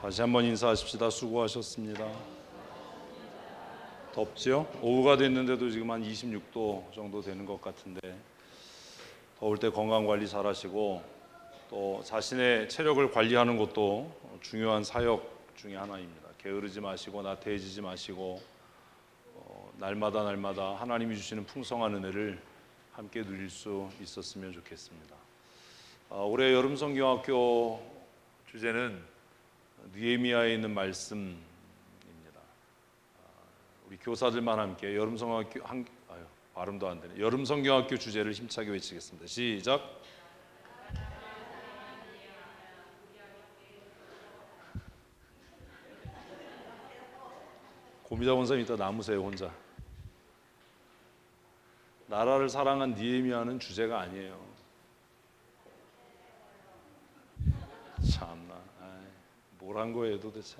다시 한번 인사하십시다. 수고하셨습니다. 덥죠? 오후가 됐는데도 지금 한 26도 정도 되는 것 같은데 더울 때 건강관리 잘 하시고 또 자신의 체력을 관리하는 것도 중요한 사역 중에 하나입니다. 게으르지 마시고 나태해지지 마시고 날마다 하나님이 주시는 풍성한 은혜를 함께 누릴 수 있었으면 좋겠습니다. 올해 여름성경학교 주제는 느헤미야에 있는 말씀입니다. 우리 교사들만 함께 발음도 안 되네. 여름성경학교 주제를 힘차게 외치겠습니다. 시작. 고미자 원사님 이따 남으세요 혼자. 나라를 사랑한 느헤미야는 주제가 아니에요. 참나, 뭘 한 거예요 도대체.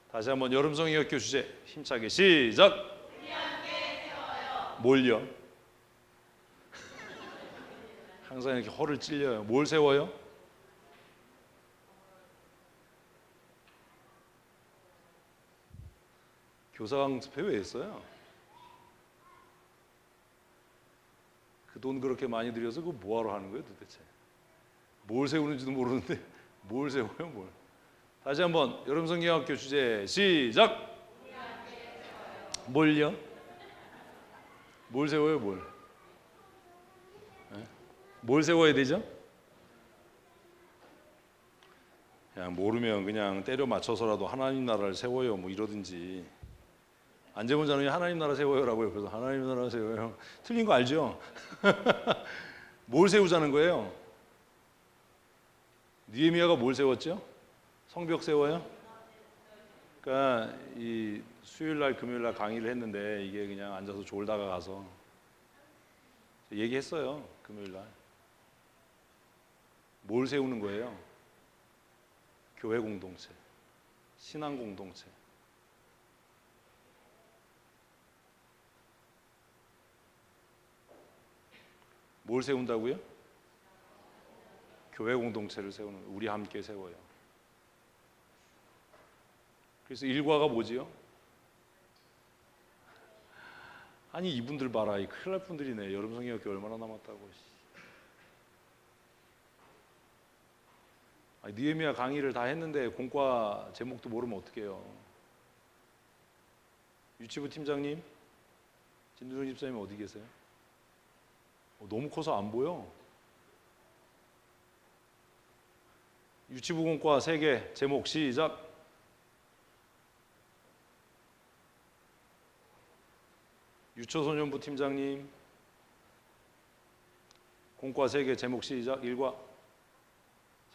다시 한번 여름성경학교 주제 힘차게 시작. 뭘요? 항상 이렇게 허를 찔려요. 뭘 세워요? 교사 강습회 왜 했어요? 그 돈 그렇게 많이 들여서 그거 뭐하러 하는 거예요 도대체? 뭘 세우는지도 모르는데 뭘 세워요 뭘? 다시 한번 여름성경학교 주제 시작. 뭘요? 뭘 세워요 뭘? 뭘 세워야 되죠? 그냥 모르면 그냥 때려 맞춰서라도 하나님 나라를 세워요 뭐 이러든지. 안재문 하나님 나라 세워요라고 옆에서 하나님 나라 세워요. 틀린 거 알죠? 뭘 세우자는 거예요? 느헤미야가 뭘 세웠죠? 성벽 세워요? 그러니까 이 수요일 날 금요일 날 강의를 했는데 이게 그냥 앉아서 졸다가 가서 얘기했어요. 금요일 날. 뭘 세우는 거예요? 교회 공동체, 신앙 공동체. 뭘 세운다고요? 교회 공동체를 세우는 거예요. 우리 함께 세워요. 그래서 일과가 뭐지요? 아니 이분들 봐라, 이 큰일 날 분들이네. 여름성경학교 얼마나 남았다고. 느헤미야 강의를 다 했는데 공과 제목도 모르면 어떡해요. 유치부 팀장님, 진두정 집사님 어디 계세요? 너무 커서 안 보여. 유치부 공과 3개 제목 시작. 유초소년부 팀장님 공과 3개 제목 시작. 1과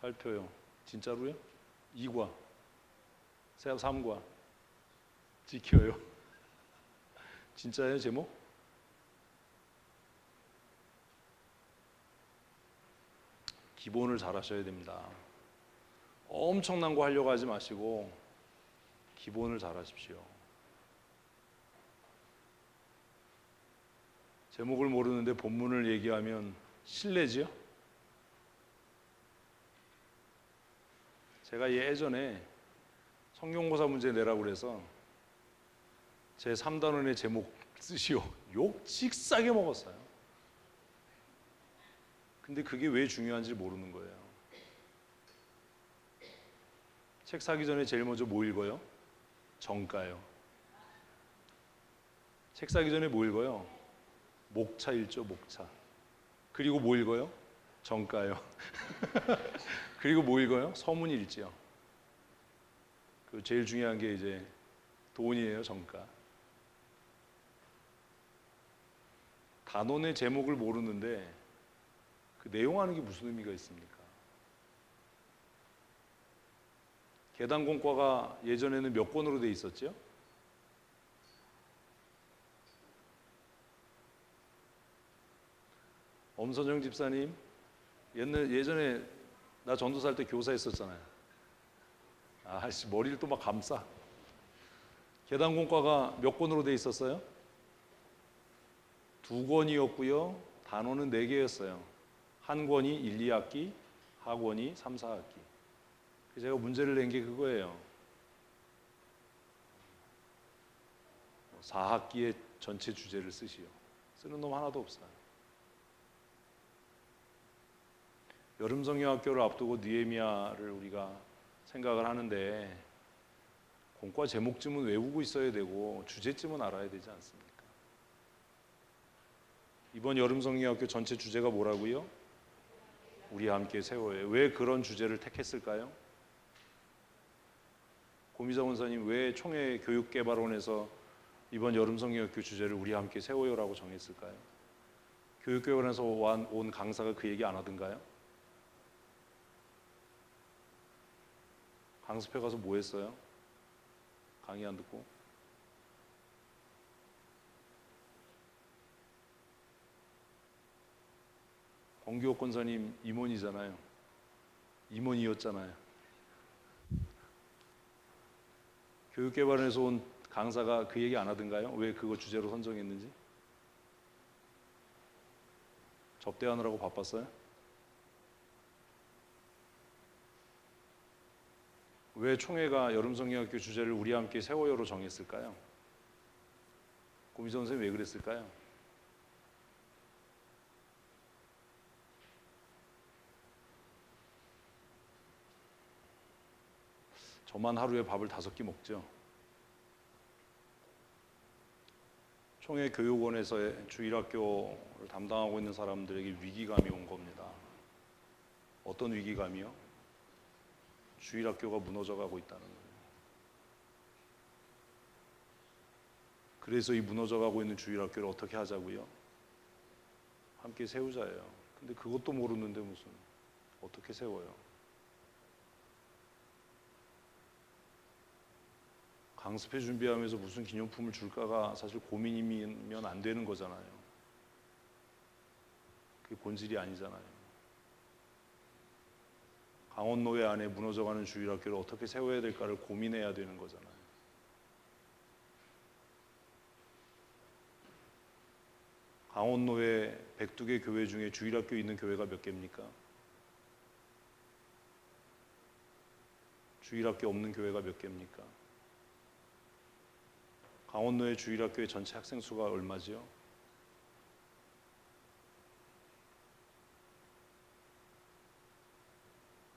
살펴요. 진짜로요? 2과 3과 지켜요. 진짜예요 제목? 기본을 잘 하셔야 됩니다. 엄청난 거 하려고 하지 마시고 기본을 잘 하십시오. 제목을 모르는데 본문을 얘기하면 실례지요? 제가 예전에 성경고사 문제 내라고 그래서 제 3단원의 제목 쓰시오. 욕 직싸게 먹었어요. 근데 그게 왜 중요한지 모르는 거예요. 책 사기 전에 제일 먼저 뭐 읽어요? 정가요. 책 사기 전에 뭐 읽어요? 목차 읽죠, 목차. 그리고 뭐 읽어요? 정가요. 그리고 뭐 읽어요? 서문 읽지요. 그 제일 중요한 게 이제 돈이에요, 정가. 단원의 제목을 모르는데 그 내용하는 게 무슨 의미가 있습니까? 계단공과가 예전에는 몇 권으로 돼 있었죠? 엄선영 집사님, 예전에 나 전도사 때 교사했었잖아요. 아씨 머리를 또 막 감싸. 계단공과가 몇 권으로 돼 있었어요? 2권이었고요. 단원은 4개였어요. 한 권이 1, 2학기, 하권이 3, 4학기. 제가 문제를 낸 게 그거예요. 4학기의 전체 주제를 쓰시오. 쓰는 놈 하나도 없어요. 여름 성경학교를 앞두고 느헤미야를 우리가 생각을 하는데 공과 제목쯤은 외우고 있어야 되고 주제쯤은 알아야 되지 않습니까? 이번 여름 성경학교 전체 주제가 뭐라고요? 우리 함께 세워요. 왜 그런 주제를 택했을까요? 고미정 원사님 왜 총회 교육개발원에서 이번 여름 성경학교 주제를 우리 함께 세워요라고 정했을까요? 교육개발원에서 온 강사가 그 얘기 안 하던가요? 강습회 가서 뭐 했어요? 강의 안 듣고? 권기옥 권사님 임원이잖아요. 임원이었잖아요. 교육개발원에서 온 강사가 그 얘기 안 하던가요? 왜 그거 주제로 선정했는지? 접대하느라고 바빴어요? 왜 총회가 여름성경학교 주제를 우리 함께 세워요로 정했을까요? 고미정 선생님 왜 그랬을까요? 저만 하루에 밥을 5끼 먹죠. 총회 교육원에서의 주일학교를 담당하고 있는 사람들에게 위기감이 온 겁니다. 어떤 위기감이요? 주일학교가 무너져가고 있다는 거예요. 그래서 이 무너져가고 있는 주일학교를 어떻게 하자고요? 함께 세우자예요. 근데 그것도 모르는데 무슨 어떻게 세워요? 강습회 준비하면서 무슨 기념품을 줄까가 사실 고민이면 안 되는 거잖아요. 그게 본질이 아니잖아요. 강원노회 안에 무너져가는 주일학교를 어떻게 세워야 될까를 고민해야 되는 거잖아요. 강원노회 102개 교회 중에 주일학교 있는 교회가 몇 개입니까? 주일학교 없는 교회가 몇 개입니까? 강원노회 주일학교의 전체 학생 수가 얼마지요?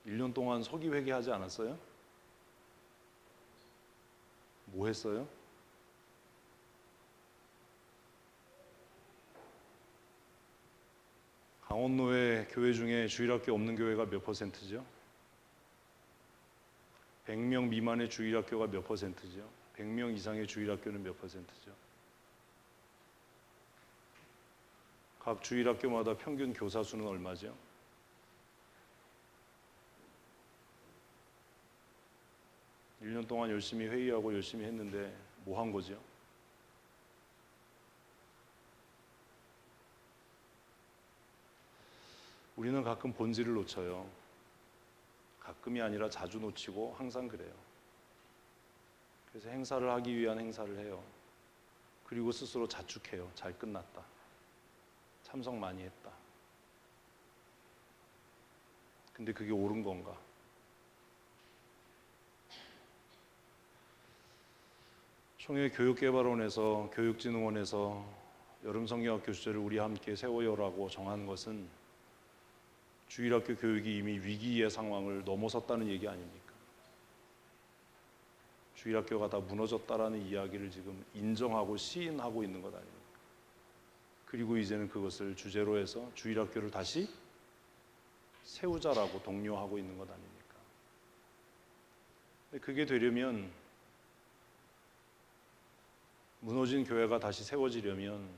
(1년) 동안 서기 회개하지 않았어요? 뭐 했어요? 강원노회 교회 중에 주일학교 없는 교회가 몇 %죠? 100명 미만의 주일학교가 몇 %죠? 100명 이상의 주일학교는 몇 %죠? 각 주일학교마다 평균 교사 수는 얼마죠? (1년) 동안 열심히 회의하고 열심히 했는데 뭐 한 거죠? 우리는 가끔 본질을 놓쳐요. 가끔이 아니라 자주 놓치고 항상 그래요. 그래서 행사를 하기 위한 행사를 해요. 그리고 스스로 자축해요. 잘 끝났다. 참석 많이 했다. 근데 그게 옳은 건가? 총회 교육개발원에서 교육진흥원에서 여름성경학교 주제를 우리 함께 세워요라고 정한 것은 주일학교 교육이 이미 위기의 상황을 넘어섰다는 얘기 아닙니까? 주일학교가 다 무너졌다라는 이야기를 지금 인정하고 시인하고 있는 것 아닙니까? 그리고 이제는 그것을 주제로 해서 주일학교를 다시 세우자라고 독려하고 있는 것 아닙니까? 근데 그게 되려면 무너진 교회가 다시 세워지려면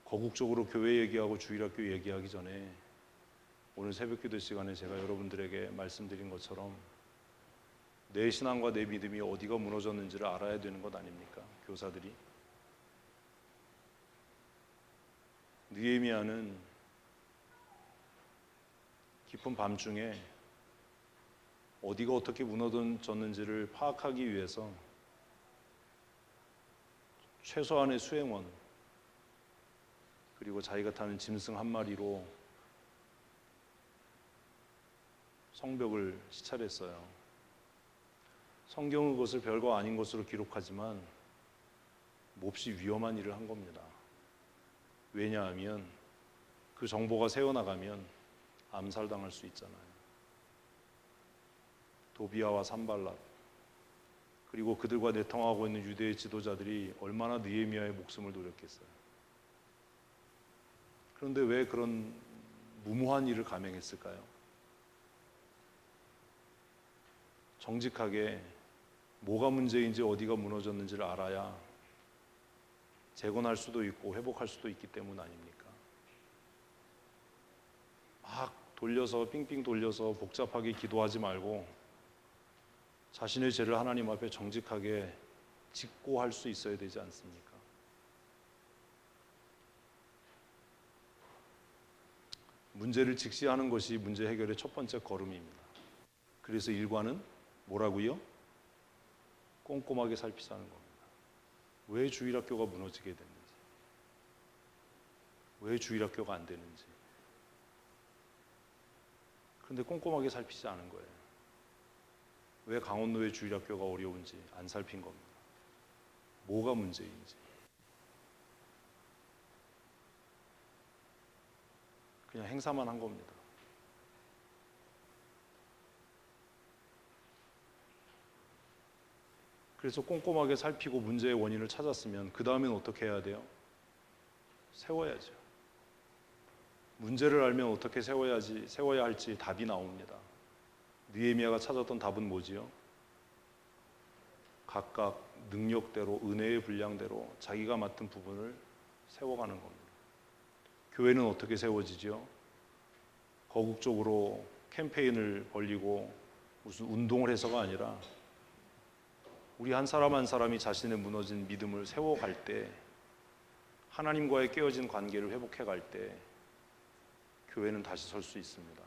거국적으로 교회 얘기하고 주일학교 얘기하기 전에 오늘 새벽기도 시간에 제가 여러분들에게 말씀드린 것처럼 내 신앙과 내 믿음이 어디가 무너졌는지를 알아야 되는 것 아닙니까? 교사들이. 느헤미야는 깊은 밤중에 어디가 어떻게 무너졌는지를 파악하기 위해서 최소한의 수행원 그리고 자기가 타는 짐승 한 마리로 성벽을 시찰했어요. 성경은 그것을 별거 아닌 것으로 기록하지만 몹시 위험한 일을 한 겁니다. 왜냐하면 그 정보가 새어나가면 암살당할 수 있잖아요. 도비아와 산발랏 그리고 그들과 내통하고 있는 유대의 지도자들이 얼마나 느헤미야의 목숨을 노렸겠어요. 그런데 왜 그런 무모한 일을 감행했을까요? 정직하게 뭐가 문제인지 어디가 무너졌는지를 알아야 재건할 수도 있고 회복할 수도 있기 때문 아닙니까? 막 돌려서 삥삥 돌려서 복잡하게 기도하지 말고 자신의 죄를 하나님 앞에 정직하게 짓고 할 수 있어야 되지 않습니까? 문제를 직시하는 것이 문제 해결의 첫 번째 걸음입니다. 그래서 일과는 뭐라고요? 꼼꼼하게 살피자는 겁니다. 왜 주일학교가 무너지게 됐는지, 왜 주일학교가 안 되는지. 그런데 꼼꼼하게 살피지 않은 거예요. 왜 강원도의 주일학교가 어려운지 안 살핀 겁니다. 뭐가 문제인지. 그냥 행사만 한 겁니다. 그래서 꼼꼼하게 살피고 문제의 원인을 찾았으면 그 다음엔 어떻게 해야 돼요? 세워야죠. 문제를 알면 어떻게 세워야 할지 답이 나옵니다. 느헤미야가 찾았던 답은 뭐지요? 각각 능력대로 은혜의 분량대로 자기가 맡은 부분을 세워가는 겁니다. 교회는 어떻게 세워지죠? 거국적으로 캠페인을 벌리고 무슨 운동을 해서가 아니라 우리 한 사람 한 사람이 자신의 무너진 믿음을 세워갈 때, 하나님과의 깨어진 관계를 회복해 갈 때 교회는 다시 설 수 있습니다.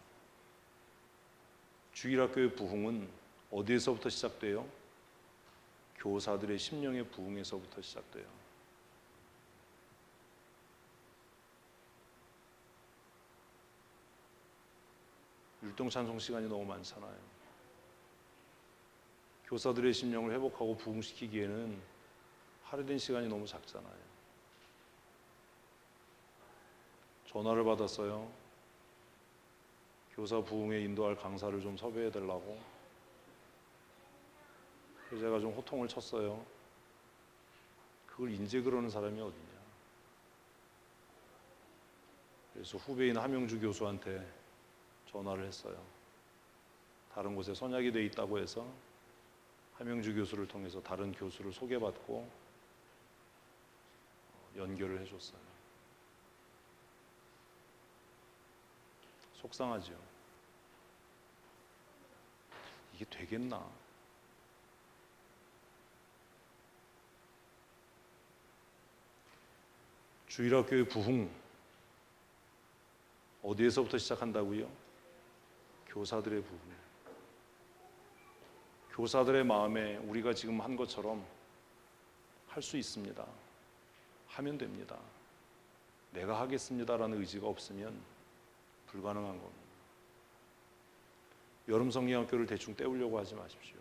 주일학교의 부흥은 어디에서부터 시작돼요? 교사들의 심령의 부흥에서부터 시작돼요. 율동찬송 시간이 너무 많잖아요. 교사들의 심령을 회복하고 부흥시키기에는 할애된 시간이 너무 작잖아요. 전화를 받았어요. 교사 부흥에 인도할 강사를 좀 섭외해 달라고. 그래서 제가 좀 호통을 쳤어요. 그걸 인제 그러는 사람이 어디냐. 그래서 후배인 함영주 교수한테 전화를 했어요. 다른 곳에 선약이 돼 있다고 해서 함영주 교수를 통해서 다른 교수를 소개받고 연결을 해줬어요. 속상하죠. 이게 되겠나? 주일학교의 부흥 어디에서부터 시작한다고요? 교사들의 부흥. 교사들의 마음에 우리가 지금 한 것처럼 할 수 있습니다. 하면 됩니다. 내가 하겠습니다라는 의지가 없으면 불가능한 겁니다. 여름 성경학교를 대충 때우려고 하지 마십시오.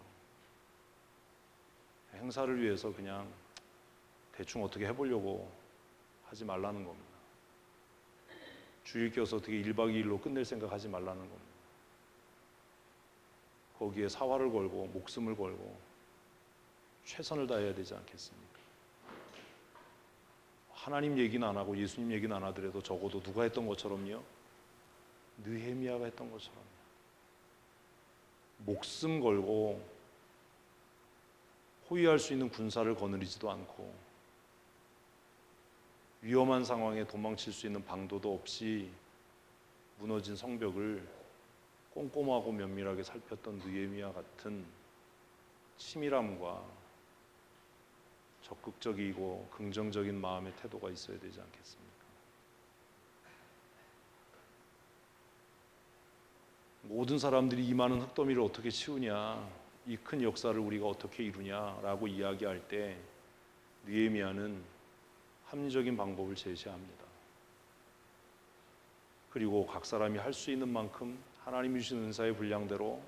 행사를 위해서 그냥 대충 어떻게 해보려고 하지 말라는 겁니다. 주일 껴서 어떻게 1박 2일로 끝낼 생각하지 말라는 겁니다. 거기에 사활을 걸고 목숨을 걸고 최선을 다해야 되지 않겠습니까? 하나님 얘기는 안 하고 예수님 얘기는 안 하더라도 적어도 누가 했던 것처럼요? 느헤미야가 했던 것처럼 목숨 걸고 호위할 수 있는 군사를 거느리지도 않고 위험한 상황에 도망칠 수 있는 방도도 없이 무너진 성벽을 꼼꼼하고 면밀하게 살폈던 느헤미야 같은 치밀함과 적극적이고 긍정적인 마음의 태도가 있어야 되지 않겠습니까? 모든 사람들이 이 많은 흙더미를 어떻게 치우냐, 이 큰 역사를 우리가 어떻게 이루냐라고 이야기할 때 느헤미야는 합리적인 방법을 제시합니다. 그리고 각 사람이 할 수 있는 만큼 하나님이 주신 은사의 분량대로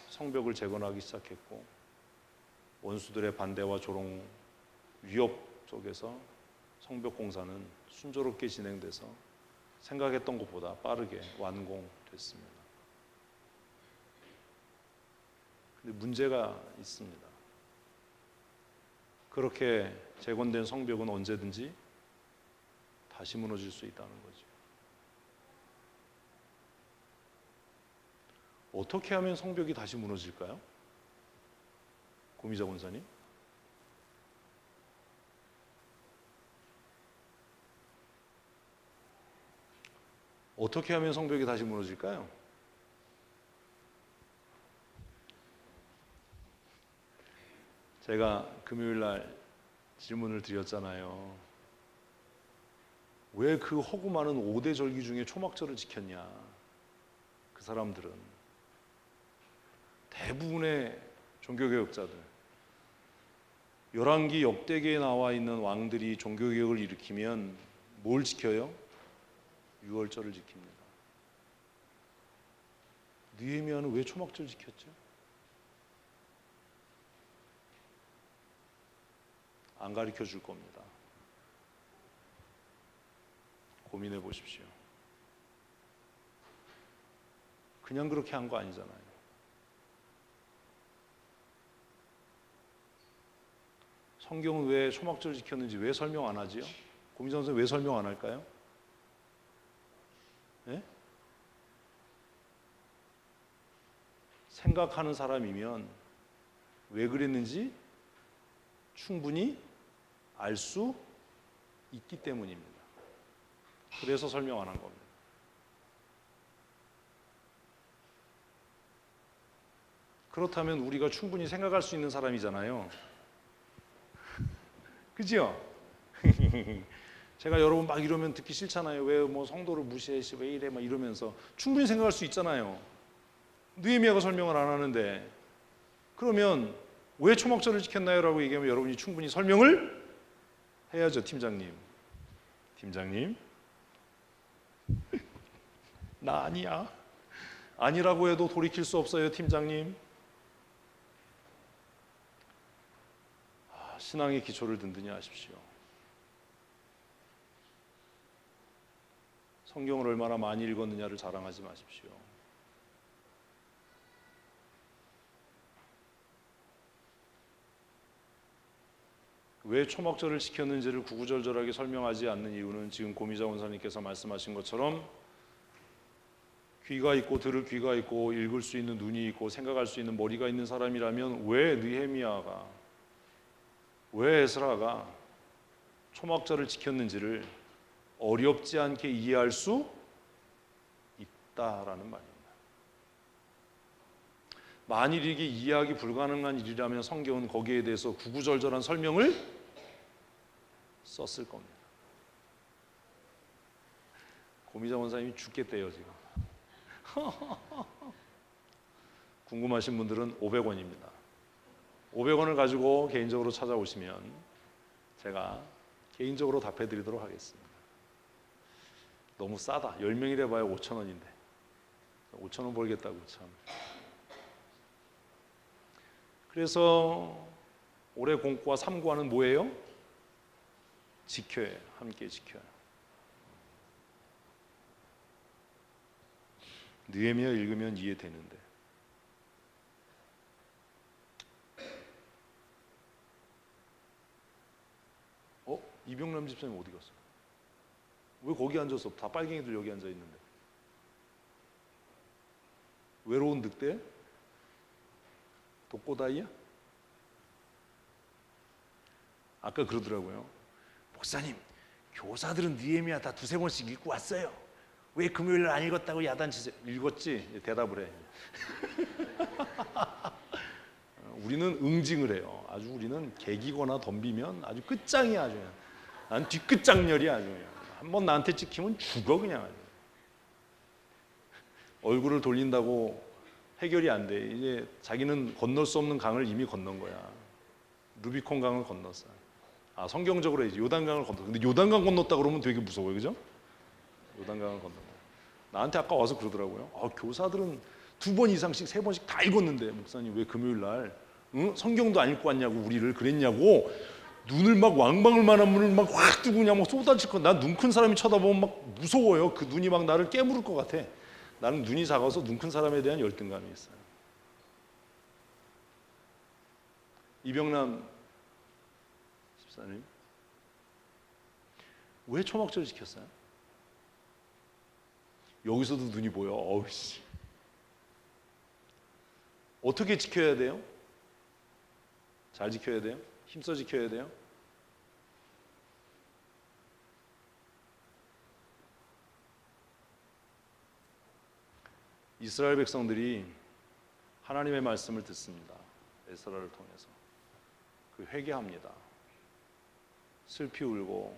성벽을 재건하기 시작했고, 원수들의 반대와 조롱, 위협 속에서 성벽 공사는 순조롭게 진행돼서 생각했던 것보다 빠르게 완공됐습니다. 근데 문제가 있습니다. 그렇게 재건된 성벽은 언제든지 다시 무너질 수 있다는 거죠. 어떻게 하면 성벽이 다시 무너질까요? 고미자 권사님? 어떻게 하면 성벽이 다시 무너질까요? 제가 금요일 날 질문을 드렸잖아요. 왜 그 허구 많은 5대 절기 중에 초막절을 지켰냐? 그 사람들은 대부분의 종교개혁자들, 열왕기 역대기에 나와 있는 왕들이 종교개혁을 일으키면 뭘 지켜요? 유월절을 지킵니다. 느헤미야는 왜 초막절 지켰죠? 안 가르쳐 줄 겁니다. 고민해 보십시오. 그냥 그렇게 한 거 아니잖아요. 성경은 왜 초막절을 지켰는지 왜 설명 안 하지요? 고민자 선생님 왜 설명 안 할까요? 네? 생각하는 사람이면 왜 그랬는지 충분히 알 수 있기 때문입니다. 그래서 설명 안 한 겁니다. 그렇다면 우리가 충분히 생각할 수 있는 사람이잖아요. 그죠? 제가 여러분 막 이러면 듣기 싫잖아요. 왜 뭐 성도를 무시해, 왜 이래 막 이러면서 충분히 생각할 수 있잖아요. 느헤미야가 설명을 안 하는데, 그러면 왜 초막절을 지켰나요? 라고 얘기하면 여러분이 충분히 설명을 해야죠. 팀장님 나 아니야. 아니라고 해도 돌이킬 수 없어요. 팀장님. 신앙의 기초를 든든히 하십시오. 성경을 얼마나 많이 읽었느냐를 자랑하지 마십시오. 왜 초막절을 지켰는지를 구구절절하게 설명하지 않는 이유는 지금 고미자 원사님께서 말씀하신 것처럼 귀가 있고 들을 귀가 있고 읽을 수 있는 눈이 있고 생각할 수 있는 머리가 있는 사람이라면 왜 느헤미야가, 왜 에스라가 초막절을 지켰는지를 어렵지 않게 이해할 수 있다라는 말입니다. 만일 이게 이해하기 불가능한 일이라면 성경은 거기에 대해서 구구절절한 설명을 썼을 겁니다. 고미자 원사님이 죽겠대요 지금. 궁금하신 분들은 500원입니다. 500원을 가지고 개인적으로 찾아오시면 제가 개인적으로 답해 드리도록 하겠습니다. 너무 싸다. 10명이래 봐야 5,000원인데 5,000원 벌겠다고 참. 그래서 올해 공과와 3과는 뭐예요? 지켜야 해요. 함께 지켜야 해요. 느헤미야 읽으면 이해되는데. 이병남 집사님 어디 갔어? 왜 거기 앉았어? 다 빨갱이들 여기 앉아 있는데. 외로운 늑대? 독고다이야? 아까 그러더라고요. 목사님, 교사들은 느헤미야 다 두세 번씩 읽고 왔어요. 왜 금요일 안 읽었다고 야단치세요? 읽었지? 대답을 해. 우리는 응징을 해요. 아주 우리는 개기거나 덤비면 아주 끝장이야. 아주 난 뒷끝장렬이야. 아주 한번 나한테 찍히면 죽어 그냥. 아주. 얼굴을 돌린다고 해결이 안 돼. 이제 자기는 건널 수 없는 강을 이미 건넌 거야. 루비콘 강을 건넜어. 성경적으로 이제 요단강을 건넜어. 근데 요단강 건넜다 그러면 되게 무서워요, 그죠? 요단강을 건넌 거야. 나한테 아까 와서 그러더라고요. 교사들은 2번 이상씩 3번씩 다 읽었는데 목사님 왜 금요일 날 성경도 안 읽고 왔냐고 우리를 그랬냐고. 눈을 막 왕방울 만한 문을 막 확 뜨고 그냥 막 쏟아질 거. 난 눈 큰 사람이 쳐다보면 막 무서워요. 그 눈이 막 나를 깨물을 것 같아. 나는 눈이 작아서 눈 큰 사람에 대한 열등감이 있어요. 이병남 집사님 왜 초막절 지켰어요? 여기서도 눈이 보여. 어우씨. 어떻게 지켜야 돼요? 잘 지켜야 돼요? 힘써 지켜야 돼요? 이스라엘 백성들이 하나님의 말씀을 듣습니다. 에스라를 통해서 회개합니다. 슬피 울고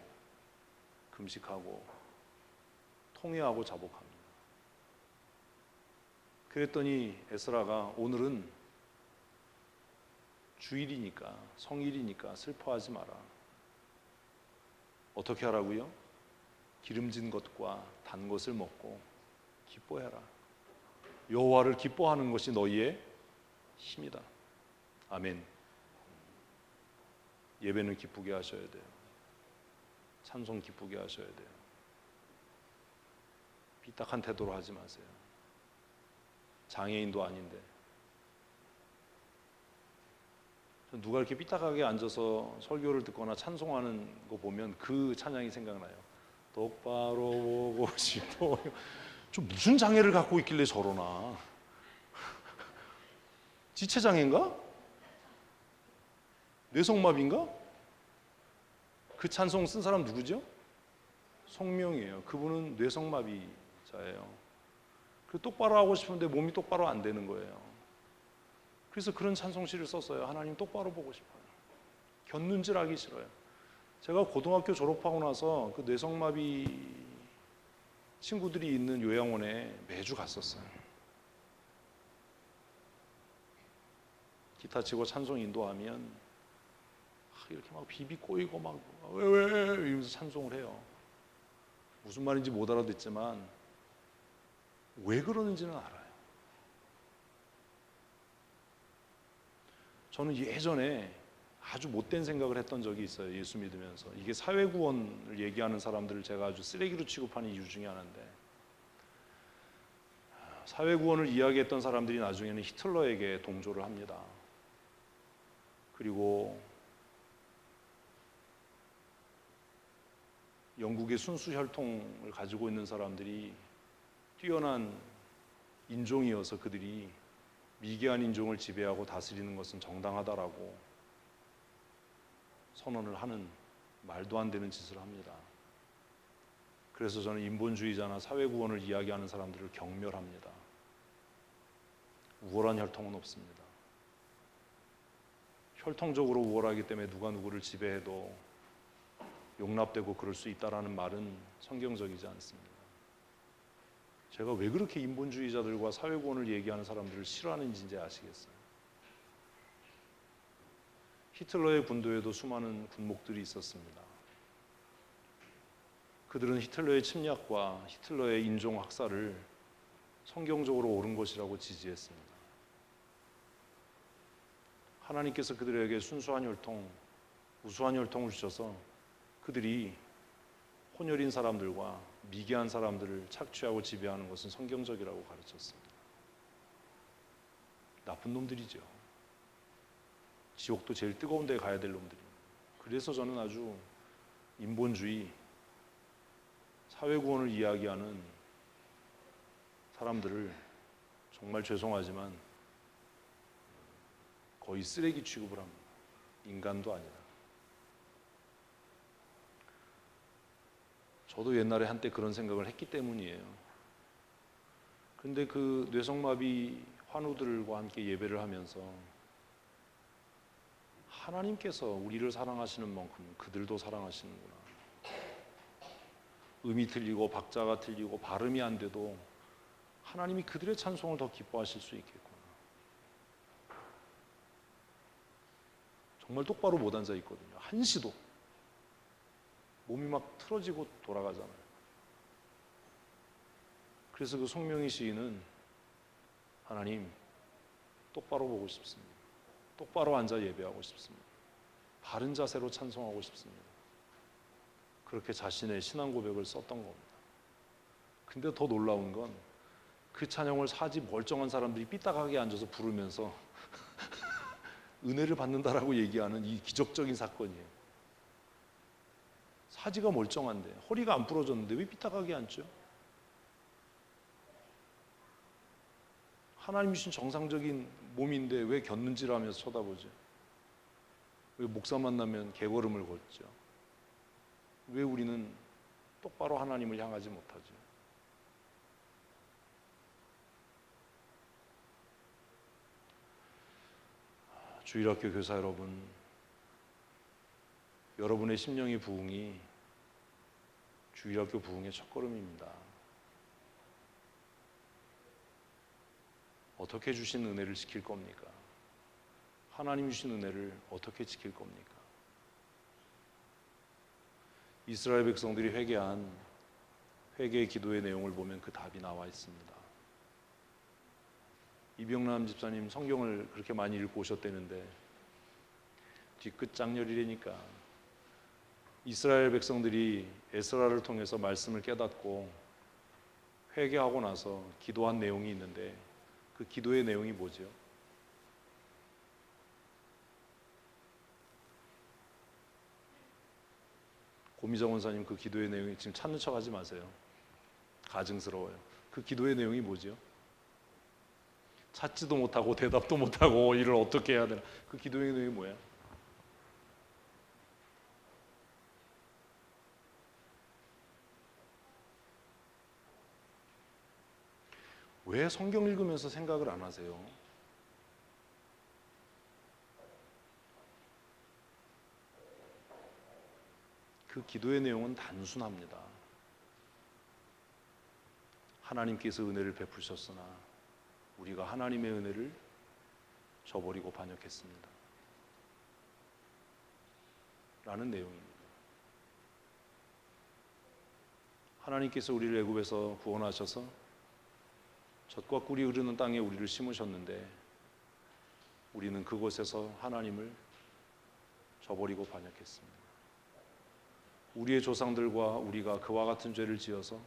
금식하고 통회하고 자복합니다. 그랬더니 에스라가 오늘은 주일이니까 성일이니까 슬퍼하지 마라. 어떻게 하라고요? 기름진 것과 단 것을 먹고 기뻐해라. 여호와를 기뻐하는 것이 너희의 힘이다. 아멘. 예배는 기쁘게 하셔야 돼요. 찬송 기쁘게 하셔야 돼요. 삐딱한 태도로 하지 마세요. 장애인도 아닌데. 누가 이렇게 삐딱하게 앉아서 설교를 듣거나 찬송하는 거 보면 그 찬양이 생각나요. 똑바로 보고 싶어요. 좀 무슨 장애를 갖고 있길래 저러나. 지체장애인가? 뇌성마비인가? 그 찬송 쓴 사람 누구죠? 성명이에요. 그분은 뇌성마비자예요. 그 똑바로 하고 싶은데 몸이 똑바로 안 되는 거예요. 그래서 그런 찬송시를 썼어요. 하나님 똑바로 보고 싶어요. 곁눈질하기 싫어요. 제가 고등학교 졸업하고 나서 그 뇌성마비 친구들이 있는 요양원에 매주 갔었어요. 기타 치고 찬송 인도하면 이렇게 막 비비 꼬이고 막 왜 이러면서 찬송을 해요. 무슨 말인지 못 알아듣지만 왜 그러는지는 알아요. 저는 예전에 아주 못된 생각을 했던 적이 있어요. 예수 믿으면서. 이게 사회구원을 얘기하는 사람들을 제가 아주 쓰레기로 취급하는 이유 중에 하나인데, 사회구원을 이야기했던 사람들이 나중에는 히틀러에게 동조를 합니다. 그리고 영국의 순수 혈통을 가지고 있는 사람들이 뛰어난 인종이어서 그들이 미개한 인종을 지배하고 다스리는 것은 정당하다라고 선언을 하는 말도 안 되는 짓을 합니다. 그래서 저는 인본주의자나 사회구원을 이야기하는 사람들을 경멸합니다. 우월한 혈통은 없습니다. 혈통적으로 우월하기 때문에 누가 누구를 지배해도 용납되고 그럴 수 있다라는 말은 성경적이지 않습니다. 제가 왜 그렇게 인본주의자들과 사회구원을 얘기하는 사람들을 싫어하는지 이제 아시겠어요? 히틀러의 군도에도 수많은 군목들이 있었습니다. 그들은 히틀러의 침략과 히틀러의 인종 학살을 성경적으로 옳은 것이라고 지지했습니다. 하나님께서 그들에게 순수한 혈통, 우수한 혈통을 주셔서 그들이 혼혈인 사람들과 미개한 사람들을 착취하고 지배하는 것은 성경적이라고 가르쳤습니다. 나쁜 놈들이죠. 지옥도 제일 뜨거운 데 가야 될 놈들입니다. 그래서 저는 아주 인본주의, 사회구원을 이야기하는 사람들을 정말 죄송하지만 거의 쓰레기 취급을 합니다. 인간도 아니다. 저도 옛날에 한때 그런 생각을 했기 때문이에요. 근데 그 뇌성마비 환우들과 함께 예배를 하면서 하나님께서 우리를 사랑하시는 만큼 그들도 사랑하시는구나. 음이 틀리고 박자가 틀리고 발음이 안 돼도 하나님이 그들의 찬송을 더 기뻐하실 수 있겠구나. 정말 똑바로 못 앉아 있거든요. 한시도. 몸이 막 틀어지고 돌아가잖아요. 그래서 그 송명희 시인은 하나님 똑바로 보고 싶습니다. 똑바로 앉아 예배하고 싶습니다. 바른 자세로 찬송하고 싶습니다. 그렇게 자신의 신앙 고백을 썼던 겁니다. 근데 더 놀라운 건 그 찬양을 사지 멀쩡한 사람들이 삐딱하게 앉아서 부르면서 은혜를 받는다라고 얘기하는 이 기적적인 사건이에요. 사지가 멀쩡한데 허리가 안 부러졌는데 왜 삐딱하게 앉죠? 하나님 주신 정상적인 몸인데 왜 곁눈질하면서 쳐다보죠? 왜 목사 만나면 개걸음을 걷죠? 왜 우리는 똑바로 하나님을 향하지 못하죠? 주일학교 교사 여러분, 여러분의 심령의 부흥이 주일학교 부흥의 첫걸음입니다. 어떻게 주신 은혜를 지킬 겁니까? 하나님 주신 은혜를 어떻게 지킬 겁니까? 이스라엘 백성들이 회개한 회개의 기도의 내용을 보면 그 답이 나와 있습니다. 이병남 집사님 성경을 그렇게 많이 읽고 오셨다는데 뒤끝 장렬이라니까 이스라엘 백성들이 에스라를 통해서 말씀을 깨닫고 회개하고 나서 기도한 내용이 있는데 그 기도의 내용이 뭐죠? 고미정 원사님 그 기도의 내용이 지금 찾는 척 하지 마세요. 가증스러워요. 그 기도의 내용이 뭐죠? 찾지도 못하고 대답도 못하고 이를 어떻게 해야 되나? 그 기도의 내용이 뭐야? 왜 성경 읽으면서 생각을 안 하세요? 그 기도의 내용은 단순합니다. 하나님께서 은혜를 베푸셨으나 우리가 하나님의 은혜를 저버리고 반역했습니다. 라는 내용입니다. 하나님께서 우리를 애굽에서 구원하셔서 젖과 꿀이 흐르는 땅에 우리를 심으셨는데 우리는 그곳에서 하나님을 저버리고 반역했습니다. 우리의 조상들과 우리가 그와 같은 죄를 지어서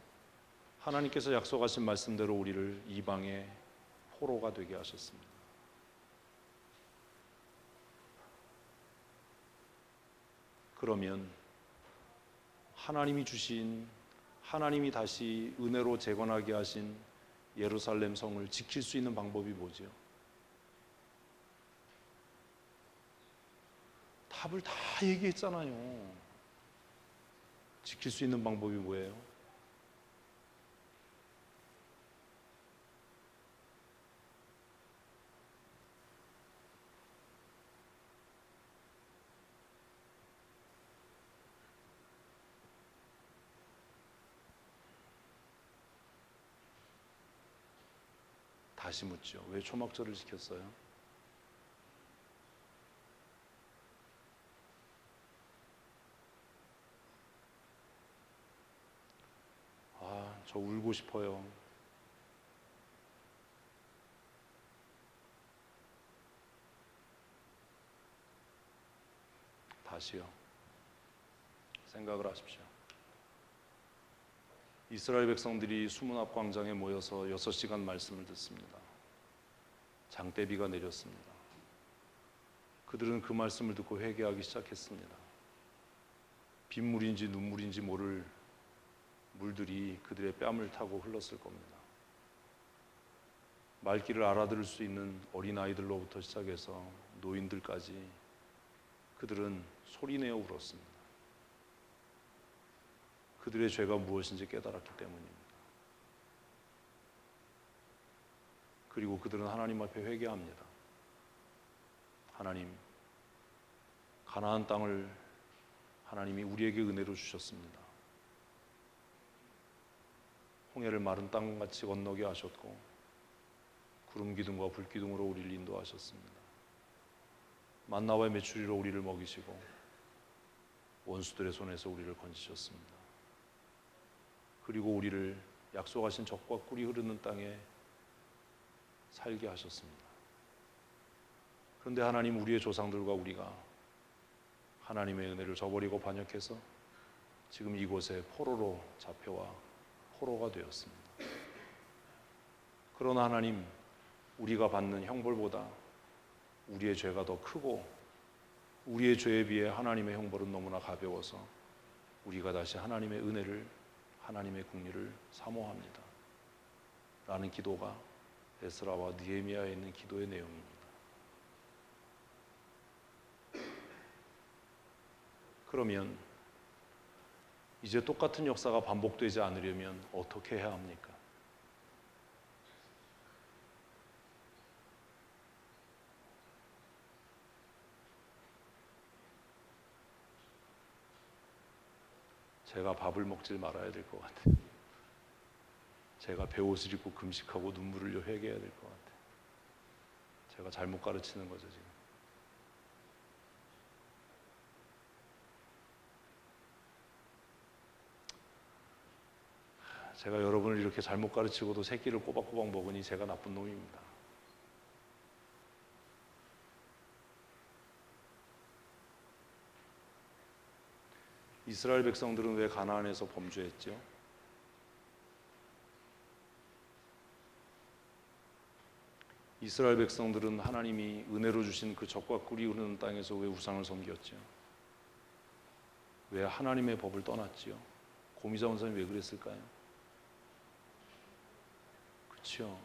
하나님께서 약속하신 말씀대로 우리를 이방의 포로가 되게 하셨습니다. 그러면 하나님이 주신, 하나님이 다시 은혜로 재건하게 하신 예루살렘 성을 지킬 수 있는 방법이 뭐죠? 답을 다 얘기했잖아요. 지킬 수 있는 방법이 뭐예요? 다시 묻죠. 왜 초막절을 지켰어요? 아, 저 울고 싶어요. 다시요. 생각을 하십시오. 이스라엘 백성들이 수문앞 광장에 모여서 6시간 말씀을 듣습니다. 장대비가 내렸습니다. 그들은 그 말씀을 듣고 회개하기 시작했습니다. 빗물인지 눈물인지 모를 물들이 그들의 뺨을 타고 흘렀을 겁니다. 말귀를 알아들을 수 있는 어린아이들로부터 시작해서 노인들까지 그들은 소리내어 울었습니다. 그들의 죄가 무엇인지 깨달았기 때문입니다. 그리고 그들은 하나님 앞에 회개합니다. 하나님, 가나안 땅을 하나님이 우리에게 은혜로 주셨습니다. 홍해를 마른 땅같이 건너게 하셨고 구름 기둥과 불 기둥으로 우리를 인도하셨습니다. 만나와 메추리로 우리를 먹이시고 원수들의 손에서 우리를 건지셨습니다. 그리고 우리를 약속하신 젖과 꿀이 흐르는 땅에 살게 하셨습니다. 그런데 하나님, 우리의 조상들과 우리가 하나님의 은혜를 저버리고 반역해서 지금 이곳에 포로로 잡혀와 포로가 되었습니다. 그러나 하나님, 우리가 받는 형벌보다 우리의 죄가 더 크고 우리의 죄에 비해 하나님의 형벌은 너무나 가벼워서 우리가 다시 하나님의 은혜를, 하나님의 긍휼을 사모합니다 라는 기도가 에스라와 느헤미야에 있는 기도의 내용입니다. 그러면 이제 똑같은 역사가 반복되지 않으려면 어떻게 해야 합니까? 제가 밥을 먹질 말아야 될 것 같아요. 제가 베옷을 입고 금식하고 눈물을 흘려 회개해야 될 것 같아요. 제가 잘못 가르치는 거죠, 지금. 제가 여러분을 이렇게 잘못 가르치고도 새끼를 꼬박꼬박 먹으니 제가 나쁜 놈입니다. 이스라엘 백성들은 왜 가나안에서 범죄했죠? 이스라엘 백성들은 하나님이 은혜로 주신 그 젖과 꿀이 흐르는 땅에서 왜 우상을 섬겼죠? 왜 하나님의 법을 떠났지요? 고미자 원사님 왜 그랬을까요? 그렇죠.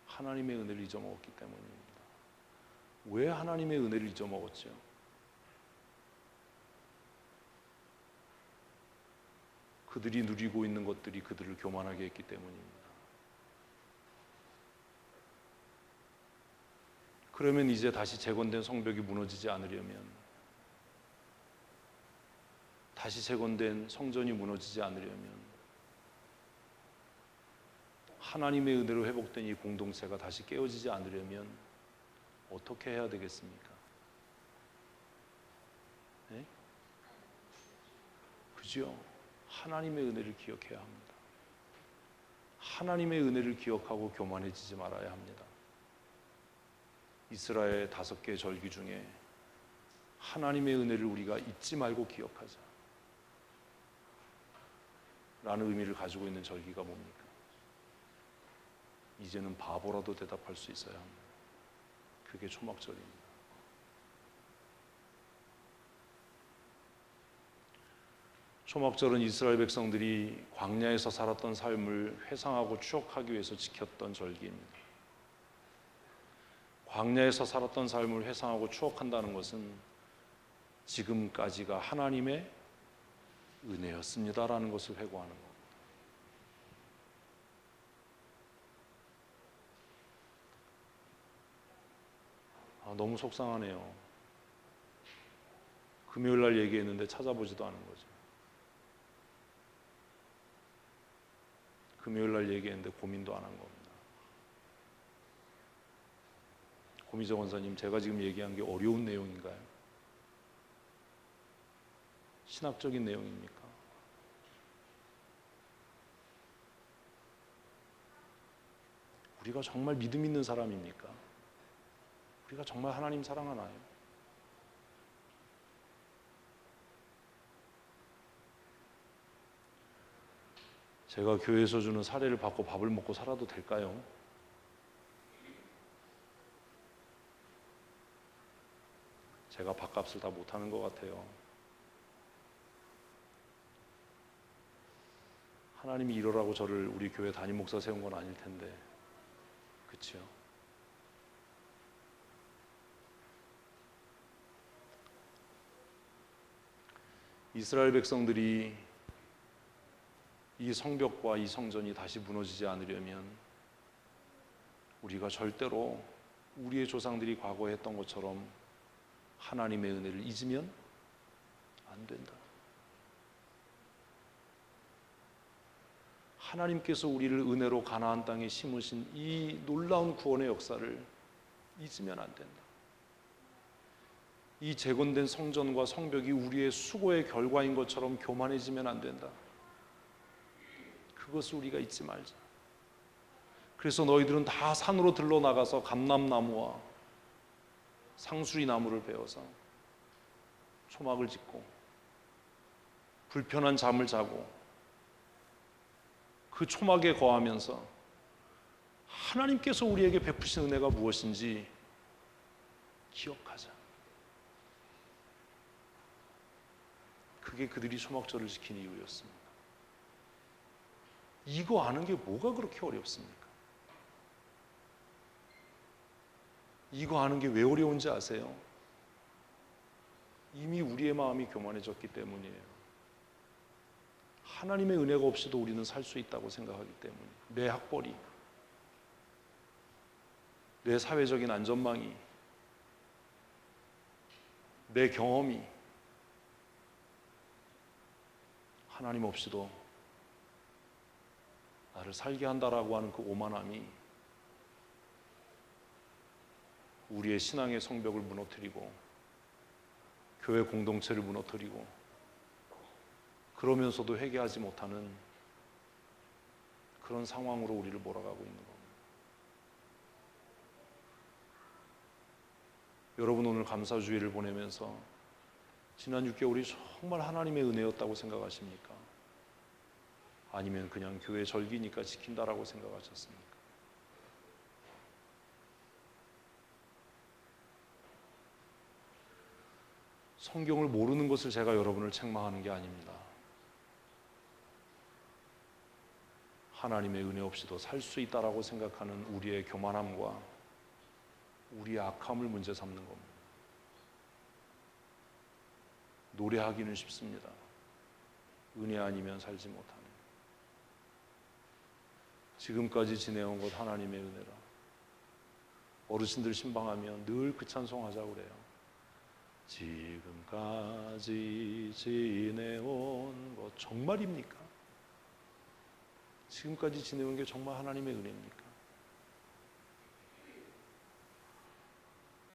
하나님의 은혜를 잊어먹었기 때문입니다. 왜 하나님의 은혜를 잊어먹었죠? 그들이 누리고 있는 것들이 그들을 교만하게 했기 때문입니다. 그러면 이제 다시 재건된 성벽이 무너지지 않으려면, 다시 재건된 성전이 무너지지 않으려면, 하나님의 은혜로 회복된 이 공동체가 다시 깨어지지 않으려면 어떻게 해야 되겠습니까? 네? 그죠? 하나님의 은혜를 기억해야 합니다. 하나님의 은혜를 기억하고 교만해지지 말아야 합니다. 이스라엘 5개의 절기 중에 하나님의 은혜를 우리가 잊지 말고 기억하자 라는 의미를 가지고 있는 절기가 뭡니까? 이제는 바보라도 대답할 수 있어야 합니다. 그게 초막절입니다. 초막절은 이스라엘 백성들이 광야에서 살았던 삶을 회상하고 추억하기 위해서 지켰던 절기입니다. 광야에서 살았던 삶을 회상하고 추억한다는 것은 지금까지가 하나님의 은혜였습니다라는 것을 회고하는 겁니다. 너무 속상하네요. 금요일 날 얘기했는데 찾아보지도 않은 거죠. 금요일 날 얘기했는데 고민도 안 한 겁니다. 고미정 원사님, 제가 지금 얘기한 게 어려운 내용인가요? 신학적인 내용입니까? 우리가 정말 믿음 있는 사람입니까? 우리가 정말 하나님 사랑하나요? 제가 교회에서 주는 사례를 받고 밥을 먹고 살아도 될까요? 제가 밥값을 다 못하는 것 같아요. 하나님이 이러라고 저를 우리 교회 담임 목사 세운 건 아닐 텐데, 그렇죠? 이스라엘 백성들이 이 성벽과 이 성전이 다시 무너지지 않으려면 우리가 절대로 우리의 조상들이 과거에 했던 것처럼 하나님의 은혜를 잊으면 안 된다. 하나님께서 우리를 은혜로 가나안 땅에 심으신 이 놀라운 구원의 역사를 잊으면 안 된다. 이 재건된 성전과 성벽이 우리의 수고의 결과인 것처럼 교만해지면 안 된다. 그것을 우리가 잊지 말자. 그래서 너희들은 다 산으로 들러 나가서 감람나무와 상수리 나무를 베어서 초막을 짓고 불편한 잠을 자고 그 초막에 거하면서 하나님께서 우리에게 베푸신 은혜가 무엇인지 기억하자. 그게 그들이 초막절을 지킨 이유였습니다. 이거 아는 게 뭐가 그렇게 어렵습니까? 이거 아는 게 왜 어려운지 아세요? 이미 우리의 마음이 교만해졌기 때문이에요. 하나님의 은혜가 없이도 우리는 살 수 있다고 생각하기 때문에 내 학벌이, 내 사회적인 안전망이, 내 경험이 하나님 없이도 나를 살게 한다라고 하는 그 오만함이 우리의 신앙의 성벽을 무너뜨리고 교회 공동체를 무너뜨리고 그러면서도 회개하지 못하는 그런 상황으로 우리를 몰아가고 있는 겁니다. 여러분 오늘 감사주의를 보내면서 지난 6개월이 정말 하나님의 은혜였다고 생각하십니까? 아니면 그냥 교회 절기니까 지킨다라고 생각하셨습니까? 성경을 모르는 것을 제가 여러분을 책망하는 게 아닙니다. 하나님의 은혜 없이도 살 수 있다라고 생각하는 우리의 교만함과 우리의 악함을 문제 삼는 겁니다. 노래하기는 쉽습니다. 은혜 아니면 살지 못하는. 지금까지 지내온 것 하나님의 은혜라. 어르신들 신방하면 늘 그 찬송하자고 그래요. 지금까지 지내온 것 정말입니까? 지금까지 지내온 게 정말 하나님의 은혜입니까?